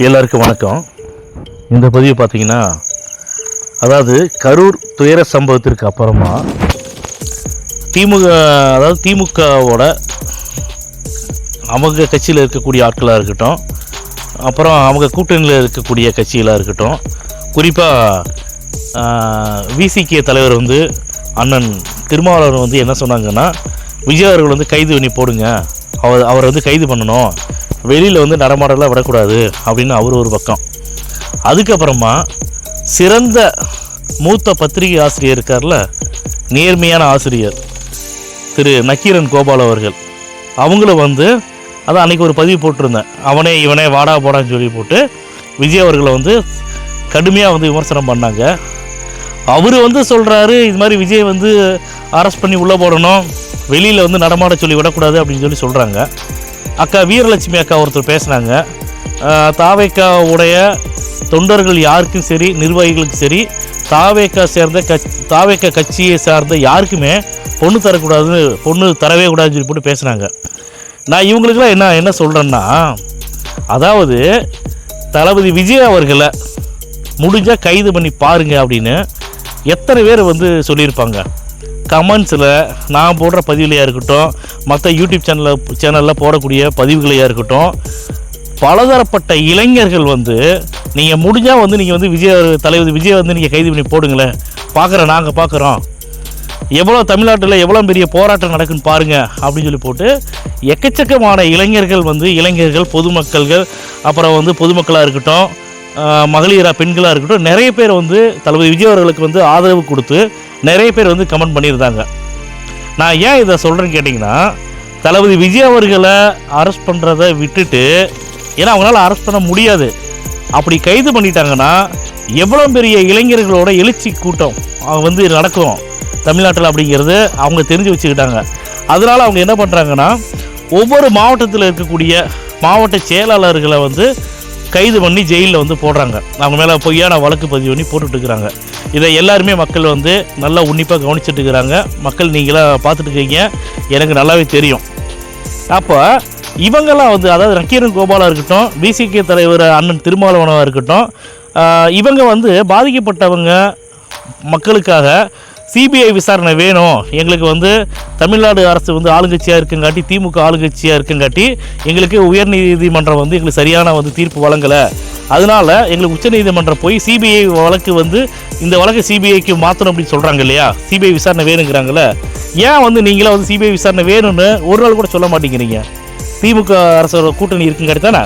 எல்லாருக்கும் வணக்கம். இந்த பதிவு பார்த்தீங்கன்னா, அதாவது கரூர் துயர சம்பவத்திற்கு அப்புறமா திமுகவோட அவங்க கட்சியில் இருக்கக்கூடிய ஆட்களாக இருக்கட்டும், அப்புறம் அவங்க கூட்டணியில் இருக்கக்கூடிய கட்சிகளாக இருக்கட்டும், குறிப்பாக விசிகே தலைவர் அண்ணன் திருமாவளவன் என்ன சொன்னாங்கன்னா, விஜய் அவர்கள் கைது பண்ணி போடுங்க, அவரை கைது பண்ணணும், வெளியில் நடமாடலாம் விடக்கூடாது அப்படின்னு அவர் ஒரு பக்கம். அதுக்கப்புறமா சிறந்த மூத்த பத்திரிகை ஆசிரியர் இருக்கார்ல, நேர்மையான ஆசிரியர் திரு நக்கீரன் கோபால் அவர்கள், அவங்களும் அதான் அன்றைக்கி ஒரு பதிவு போட்டிருந்தேன், அவனே இவனே வாடா போடான்னு சொல்லி போட்டு விஜய் அவர்களை கடுமையாக விமர்சனம் பண்ணாங்க. அவர் சொல்கிறாரு, இது மாதிரி விஜய் அரெஸ்ட் பண்ணி உள்ளே போடணும், வெளியில் நடமாட சொல்லி விடக்கூடாது அப்படின்னு சொல்கிறாங்க. அக்கா வீரலட்சுமி அக்கா ஒருத்தர் பேசுனாங்க, தாவேக்காவுடைய தொண்டர்கள் யாருக்கும் சரி, நிர்வாகிகளுக்கு சரி, தாவேக்கா கட்சியை சார்ந்த யாருக்குமே பொண்ணு தரக்கூடாது, பொண்ணு தரவே கூடாதுன்னு சொல்லி போட்டு பேசுனாங்க. நான் இவங்களுக்கெல்லாம் என்ன சொல்கிறேன்னா, அதாவது தளபதி விஜய் அவர்களை முடிஞ்சால் கைது பண்ணி பாருங்கள் அப்படின்னு எத்தனை பேர் சொல்லியிருப்பாங்க. கமெண்ட்ஸில் நான் போடுற பதிவுலையாக இருக்கட்டும், மற்ற யூடியூப் சேனலில் போடக்கூடிய பதிவுகளையாக இருக்கட்டும், பலதரப்பட்ட இளைஞர்கள் நீங்கள் முடிஞ்சால் நீங்கள் தளபதி விஜய் நீங்கள் கைது பண்ணி போடுங்களேன், பார்க்குறேன், நாங்கள் பார்க்குறோம், எவ்வளோ தமிழ்நாட்டில் எவ்வளோ பெரிய போராட்டம் நடக்குன்னு பாருங்கள் அப்படின்னு சொல்லி போட்டு எக்கச்சக்கமான இளைஞர்கள் இளைஞர்கள் பொதுமக்கள்கள், அப்புறம் பொதுமக்களாக இருக்கட்டும், மகளிராக பெண்களாக இருக்கட்டும், நிறைய பேர் தளபதி விஜய் அவர்களுக்கு ஆதரவு கொடுத்து நிறைய பேர் கமெண்ட் பண்ணியிருந்தாங்க. நான் ஏன் இதை சொல்கிறேன்னு கேட்டிங்கன்னா, தளபதி விஜய் அவர்களை அரெஸ்ட் பண்ணுறதை விட்டுட்டு, ஏன்னா அவங்களால அரெஸ்ட் பண்ண முடியாது, அப்படி கைது பண்ணிட்டாங்கன்னா எவ்வளோ பெரிய இளைஞர்களோட எழுச்சி கூட்டம் நடக்கும் தமிழ்நாட்டில் அப்படிங்கிறது அவங்க தெரிஞ்சு வச்சுக்கிட்டாங்க. அதனால் அவங்க என்ன பண்ணுறாங்கன்னா, ஒவ்வொரு மாவட்டத்தில் இருக்கக்கூடிய மாவட்ட செயலாளர்களை கைது பண்ணி ஜெயிலில் போடுறாங்க, அவங்க மேலே பொய்யான வழக்கு பதிவு பண்ணி போட்டுட்ருக்குறாங்க. இதை எல்லாருமே மக்கள் நல்லா உன்னிப்பாக கவனிச்சுட்டு இருக்கிறாங்க. மக்கள் நீங்களாம் பார்த்துட்டு இருக்கீங்க, எனக்கு நல்லாவே தெரியும். அப்போ இவங்கெல்லாம் அதாவது நக்கீரன் கோபாலாக இருக்கட்டும், விசிகே தலைவர் அண்ணன் திருமாவளவனாக இருக்கட்டும், இவங்க பாதிக்கப்பட்டவங்க மக்களுக்காக சிபிஐ விசாரணை வேணும், எங்களுக்கு தமிழ்நாடு அரசு ஆளுங்கட்சியாக இருக்குங்காட்டி, திமுக ஆளுங்கட்சியாக இருக்குங்காட்டி எங்களுக்கு உயர்நீதிமன்றம் எங்களுக்கு சரியான தீர்ப்பு வழங்கலை, அதனால் எங்களுக்கு உச்சநீதிமன்றம் போய் சிபிஐ வழக்கு இந்த வழக்கு சிபிஐக்கு மாற்றணும் அப்படின்னு சொல்கிறாங்க இல்லையா, சிபிஐ விசாரணை வேணுங்கிறாங்களே, ஏன் நீங்களாம் சிபிஐ விசாரணை வேணும்னு ஒரு நாள் கூட சொல்ல மாட்டேங்கிறீங்க? திமுக அரசோட கூட்டணி இருக்குங்காட்டி தானே.